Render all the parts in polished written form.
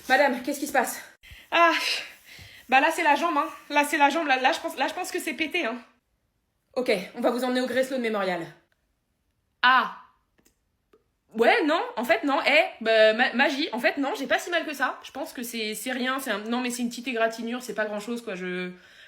Madame, qu'est-ce qui se passe? Ah, bah là c'est la jambe, hein. Là c'est la jambe, là je pense que c'est pété, hein. Ok, on va vous emmener au Grey Sloan Memorial. Ah. Ouais, non, en fait, non, magie, en fait, non, j'ai pas si mal que ça. Je pense que c'est rien, non, mais c'est une petite égratignure, c'est pas grand chose, quoi.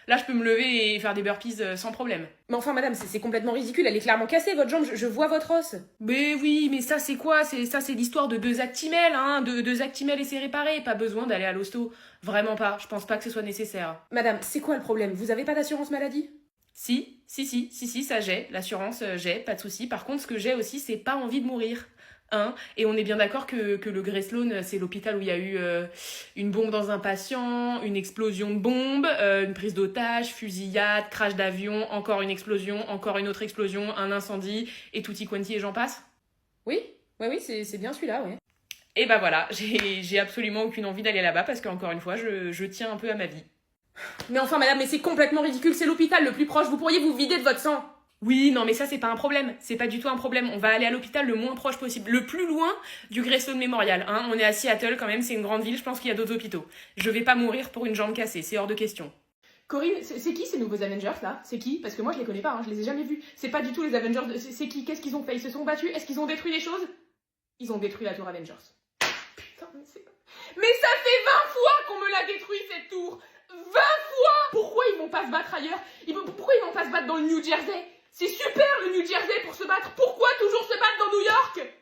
Là, je peux me lever et faire des burpees sans problème. Mais enfin, madame, c'est complètement ridicule, elle est clairement cassée, votre jambe, je vois votre os. Mais oui, mais ça, c'est quoi? C'est l'histoire de deux actimels, hein. Deux actimels et c'est réparé. Pas besoin d'aller à l'hosto. Vraiment pas. Je pense pas que ce soit nécessaire. Madame, c'est quoi le problème? Vous avez pas d'assurance maladie? Si, ça j'ai. L'assurance, j'ai, pas de souci. Par contre, ce que j'ai aussi, c'est pas envie de mourir. Hein, et on est bien d'accord que le Grey Sloan, c'est l'hôpital où il y a eu une bombe dans un patient, une explosion de bombe, une prise d'otage, fusillade, crash d'avion, encore une explosion, encore une autre explosion, un incendie, et tutti quanti et j'en passe. Oui, c'est bien celui-là, ouais. Et bah voilà, j'ai absolument aucune envie d'aller là-bas parce qu'encore une fois, je tiens un peu à ma vie. Mais enfin, madame, mais c'est complètement ridicule, c'est l'hôpital le plus proche, vous pourriez vous vider de votre sang. Oui, non, mais ça, c'est pas un problème. C'est pas du tout un problème. On va aller à l'hôpital le moins proche possible. Le plus loin du Grey Sloan Memorial. Hein. On est à Seattle quand même, c'est une grande ville, je pense qu'il y a d'autres hôpitaux. Je vais pas mourir pour une jambe cassée, c'est hors de question. Corinne, c'est qui ces nouveaux Avengers là? C'est qui? Parce que moi je les connais pas, hein, je les ai jamais vus. C'est pas du tout les Avengers, c'est qui? Qu'est-ce qu'ils ont fait? Ils se sont battus? Est-ce qu'ils ont détruit des choses? Ils ont détruit la tour Avengers. Putain, mais c'est... Mais ça fait 20 fois qu'on me l'a détruit cette tour! 20 fois! Pourquoi ils vont pas se battre ailleurs? Pourquoi ils vont pas se battre dans le New Jersey? C'est super le New Jersey pour se battre. Pourquoi toujours se battre dans New York?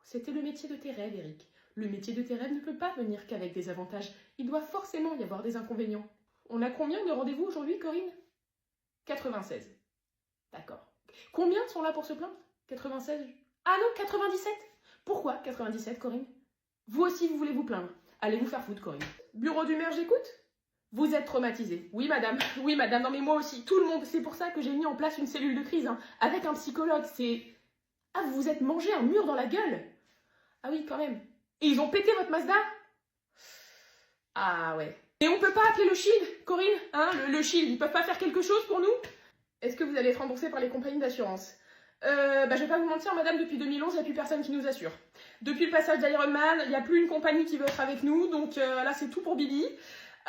C'était le métier de tes rêves, Eric. Le métier de tes rêves ne peut pas venir qu'avec des avantages. Il doit forcément y avoir des inconvénients. On a combien de rendez-vous aujourd'hui, Corinne? 96. D'accord. Combien sont là pour se plaindre? 96. Ah non, 97. Pourquoi 97, Corinne? Vous aussi, vous voulez vous plaindre. Allez vous faire foutre, Corinne. Bureau du maire, j'écoute? Vous êtes traumatisée. Oui, madame. Oui, madame. Non, mais moi aussi. Tout le monde. C'est pour ça que j'ai mis en place une cellule de crise, hein, avec un psychologue. C'est... Ah, vous vous êtes mangé un mur dans la gueule. Ah oui, quand même. Et ils ont pété votre Mazda? Ah ouais. Et on peut pas appeler le Shield, Corinne? Hein, le Shield, ils peuvent pas faire quelque chose pour nous? Est-ce que vous allez être remboursé par les compagnies d'assurance? Je vais pas vous mentir, madame, depuis 2011, il n'y a plus personne qui nous assure. Depuis le passage d'Iron Man, il n'y a plus une compagnie qui veut être avec nous, donc là, c'est tout pour Bibi.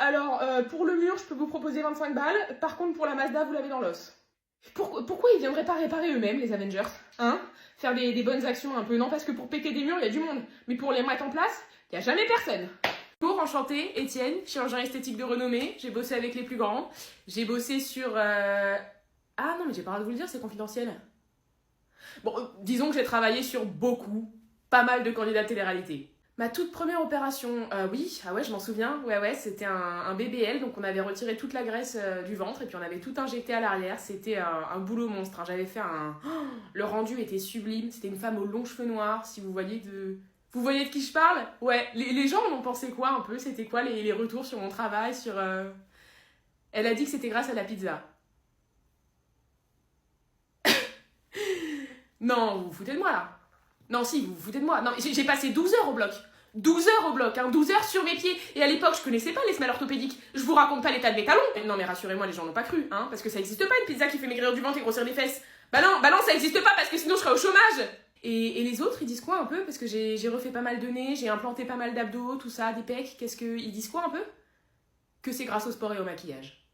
Alors, pour le mur, je peux vous proposer 25 balles. Par contre, pour la Mazda, vous l'avez dans l'os. Pourquoi ils viendraient pas réparer eux-mêmes, les Avengers? Hein? Faire des bonnes actions un peu. Non, parce que pour péter des murs, il y a du monde. Mais pour les mettre en place, il n'y a jamais personne. Bonjour, enchantée, Étienne, chirurgien esthétique de renommée. J'ai bossé avec les plus grands. J'ai bossé sur... Ah non, mais j'ai pas le droit de vous le dire, c'est confidentiel. Bon, disons que j'ai travaillé sur pas mal de candidats télé-réalité. Ma toute première opération, oui, ah ouais, je m'en souviens, ouais, c'était un BBL, donc on avait retiré toute la graisse du ventre et puis on avait tout injecté à l'arrière, c'était un boulot monstre, hein. J'avais fait le rendu était sublime, c'était une femme aux longs cheveux noirs, si vous voyez de... Vous voyez de qui je parle? Ouais, les gens en ont pensé quoi un peu? C'était quoi les retours sur mon travail, sur... Elle a dit que c'était grâce à la pizza. Non, vous vous foutez de moi là. Non, si, vous vous foutez de moi. Non, j'ai passé 12 heures au bloc. 12 heures au bloc, hein, 12 heures sur mes pieds. Et à l'époque, je connaissais pas les semelles orthopédiques. Je vous raconte pas l'état de mes talons. Non, mais rassurez-moi, les gens n'ont pas cru, hein, parce que ça existe pas une pizza qui fait maigrir du ventre et grossir les fesses. Bah non, ça existe pas parce que sinon je serais au chômage. Et les autres, ils disent quoi un peu? Parce que j'ai refait pas mal de nez, j'ai implanté pas mal d'abdos, tout ça, des pecs. Ils disent quoi un peu? Que c'est grâce au sport et au maquillage.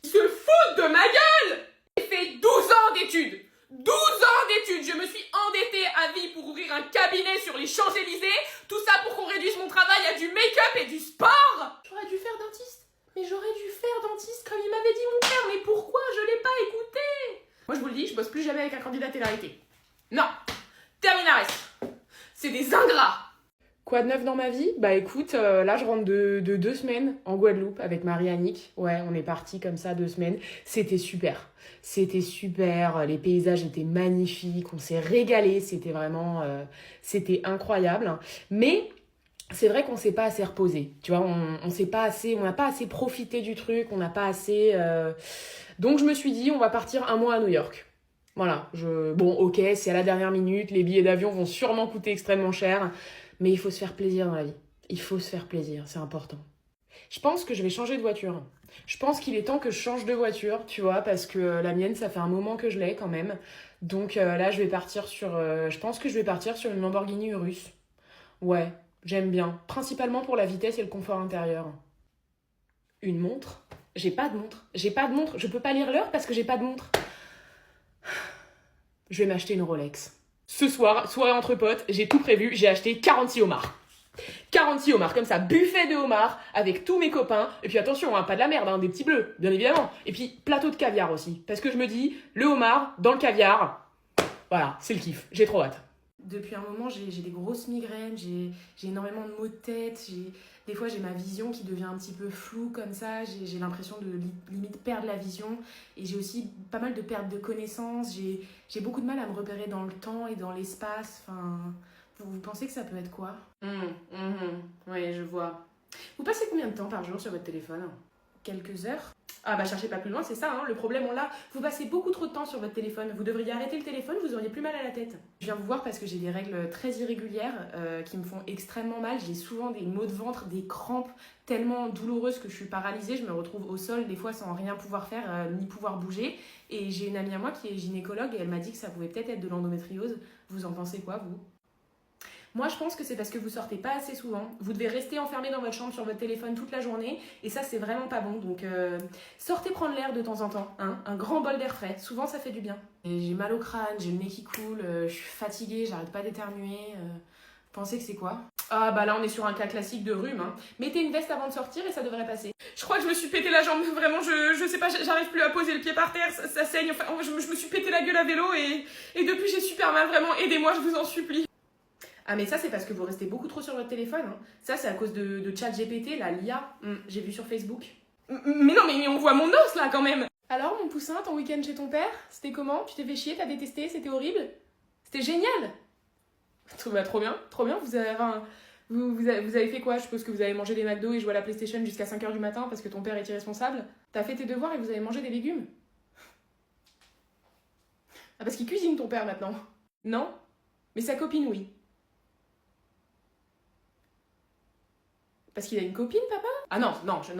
Ils se foutent de ma gueule! J'ai fait 12 ans d'études. 12 ans d'études, je me suis endettée à vie pour ouvrir un cabinet sur les Champs-Élysées, tout ça pour qu'on réduise mon travail à du make-up et du sport. J'aurais dû faire dentiste, mais j'aurais dû faire dentiste comme il m'avait dit mon père, mais pourquoi je l'ai pas écouté? Moi je vous le dis, je bosse plus jamais avec un candidat télé-réalité. Non, terminares, c'est des ingrats. Quoi de neuf dans ma vie? Bah écoute, là je rentre de 2 semaines en Guadeloupe avec Marie-Annick. Ouais, on est parti comme ça 2 semaines. C'était super. C'était super, les paysages étaient magnifiques, on s'est régalé, c'était vraiment... c'était incroyable. Mais c'est vrai qu'on s'est pas assez reposé. Tu vois, on s'est pas assez... On n'a pas assez profité du truc, on n'a pas assez... Donc je me suis dit, on va partir 1 mois à New York. Voilà, bon ok, c'est à la dernière minute, les billets d'avion vont sûrement coûter extrêmement cher... Mais il faut se faire plaisir dans la vie. Il faut se faire plaisir, c'est important. Je pense que je vais changer de voiture. Je pense qu'il est temps que je change de voiture, tu vois, parce que la mienne, ça fait un moment que je l'ai quand même. Donc là, je vais partir sur... je pense que je vais partir sur une Lamborghini Urus. Ouais, J'aime bien, principalement pour la vitesse et le confort intérieur. Une montre? J'ai pas de montre. J'ai pas de montre. Je peux pas lire l'heure parce que j'ai pas de montre. Je vais m'acheter une Rolex. Ce soir, soirée entre potes, j'ai tout prévu. J'ai acheté 46 homards. 46 homards, comme ça, buffet de homards avec tous mes copains. Et puis attention, hein, pas de la merde, hein, des petits bleus, bien évidemment. Et puis plateau de caviar aussi. Parce que je me dis, le homard dans le caviar, voilà, c'est le kiff. J'ai trop hâte. Depuis un moment, j'ai des grosses migraines, j'ai énormément de maux de tête, des fois j'ai ma vision qui devient un petit peu floue comme ça, j'ai l'impression de limite perdre la vision, et j'ai aussi pas mal de perte de connaissance, j'ai beaucoup de mal à me repérer dans le temps et dans l'espace, enfin, vous pensez que ça peut être quoi? Oui, je vois. Vous passez combien de temps par jour sur votre téléphone? Quelques heures? Ah bah cherchez pas plus loin, c'est ça, hein, le problème on l'a. Vous passez beaucoup trop de temps sur votre téléphone. Vous devriez arrêter le téléphone, vous auriez plus mal à la tête. Je viens vous voir parce que j'ai des règles très irrégulières qui me font extrêmement mal. J'ai souvent des maux de ventre, des crampes tellement douloureuses que je suis paralysée. Je me retrouve au sol des fois sans rien pouvoir faire ni pouvoir bouger. Et j'ai une amie à moi qui est gynécologue et elle m'a dit que ça pouvait peut-être être de l'endométriose. Vous en pensez quoi, vous? Moi, je pense que c'est parce que vous sortez pas assez souvent. Vous devez rester enfermé dans votre chambre sur votre téléphone toute la journée. Et ça, c'est vraiment pas bon. Donc, sortez prendre l'air de temps en temps. Hein, un grand bol d'air frais. Souvent, ça fait du bien. J'ai mal au crâne, j'ai le nez qui coule, je suis fatiguée, j'arrête pas d'éternuer. Vous pensez que c'est quoi? Ah bah là, on est sur un cas classique de rhume. Hein. Mettez une veste avant de sortir et ça devrait passer. Je crois que je me suis pété la jambe. Vraiment, je sais pas, j'arrive plus à poser le pied par terre. Ça saigne. Enfin, je me suis pété la gueule à vélo et depuis, j'ai super mal. Vraiment, aidez-moi, je vous en supplie. Ah mais ça c'est parce que vous restez beaucoup trop sur votre téléphone. Hein. Ça c'est à cause de ChatGPT, là, l'IA. J'ai vu sur Facebook. Mais non mais on voit mon os là quand même. Alors mon poussin, ton week-end chez ton père, c'était comment? Tu t'es fait chier, t'as détesté, c'était horrible? C'était génial. Bah, trop bien. Vous avez fait quoi? Je suppose que vous avez mangé des McDo et joué à la PlayStation jusqu'à 5h du matin parce que ton père est irresponsable. T'as fait tes devoirs et vous avez mangé des légumes? Ah parce qu'il cuisine ton père maintenant. Non? Mais sa copine oui. Parce qu'il a une copine, papa? Ah non, je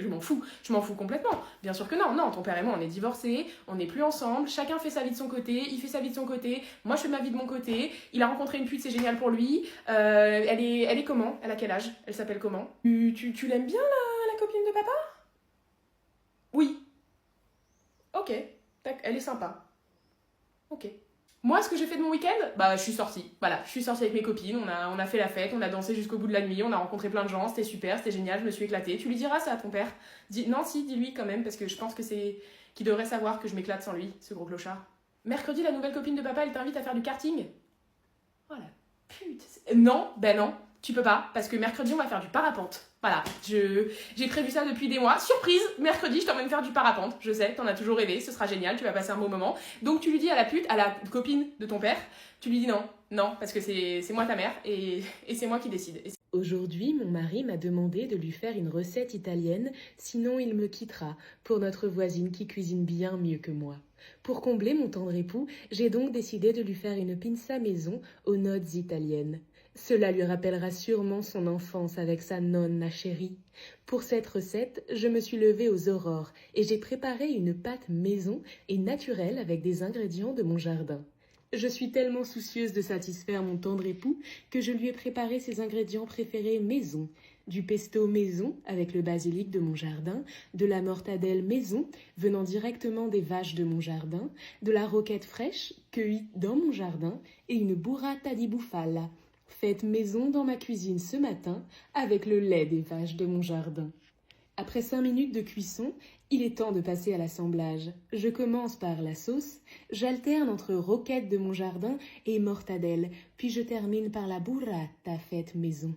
m'en fous. Je m'en fous complètement. Bien sûr que non. Non, ton père et moi, on est divorcés, on n'est plus ensemble, chacun fait sa vie de son côté, il fait sa vie de son côté, moi je fais ma vie de mon côté, il a rencontré une pute, c'est génial pour lui. Elle est comment? Elle a quel âge? Elle s'appelle comment? Tu l'aimes bien, la copine de papa? Oui. Ok, elle est sympa. Ok. Moi, ce que j'ai fait de mon week-end, bah, je suis sortie. Voilà, je suis sortie avec mes copines, on a fait la fête, on a dansé jusqu'au bout de la nuit, on a rencontré plein de gens, c'était super, c'était génial, je me suis éclatée. Tu lui diras ça à ton père? Non, si, dis-lui quand même, parce que je pense que c'est qu'il devrait savoir que je m'éclate sans lui, ce gros clochard. Mercredi, la nouvelle copine de papa, elle t'invite à faire du karting? Oh la pute. Non, ben non, tu peux pas, parce que mercredi, on va faire du parapente. Voilà, j'ai prévu ça depuis des mois. Surprise, mercredi, je t'emmène faire du parapente. Je sais, t'en as toujours rêvé, ce sera génial, tu vas passer un beau moment. Donc tu lui dis à la pute, à la copine de ton père, tu lui dis non, parce que c'est moi ta mère et c'est moi qui décide. Aujourd'hui, mon mari m'a demandé de lui faire une recette italienne, sinon il me quittera, pour notre voisine qui cuisine bien mieux que moi. Pour combler mon tendre époux, j'ai donc décidé de lui faire une pinza maison aux notes italiennes. Cela lui rappellera sûrement son enfance avec sa nonna chérie. Pour cette recette, je me suis levée aux aurores et j'ai préparé une pâte maison et naturelle avec des ingrédients de mon jardin. Je suis tellement soucieuse de satisfaire mon tendre époux que je lui ai préparé ses ingrédients préférés maison. Du pesto maison avec le basilic de mon jardin, de la mortadelle maison venant directement des vaches de mon jardin, de la roquette fraîche cueillie dans mon jardin et une burrata di bufala faite maison dans ma cuisine ce matin avec le lait des vaches de mon jardin. Après 5 minutes de cuisson, il est temps de passer à l'assemblage. Je commence par la sauce, j'alterne entre roquette de mon jardin et mortadelle, puis je termine par la burrata faite maison.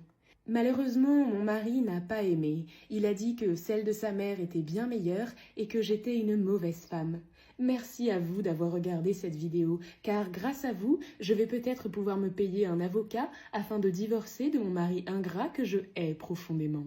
Malheureusement, mon mari n'a pas aimé. Il a dit que celle de sa mère était bien meilleure et que j'étais une mauvaise femme. Merci à vous d'avoir regardé cette vidéo, car grâce à vous, je vais peut-être pouvoir me payer un avocat afin de divorcer de mon mari ingrat que je hais profondément.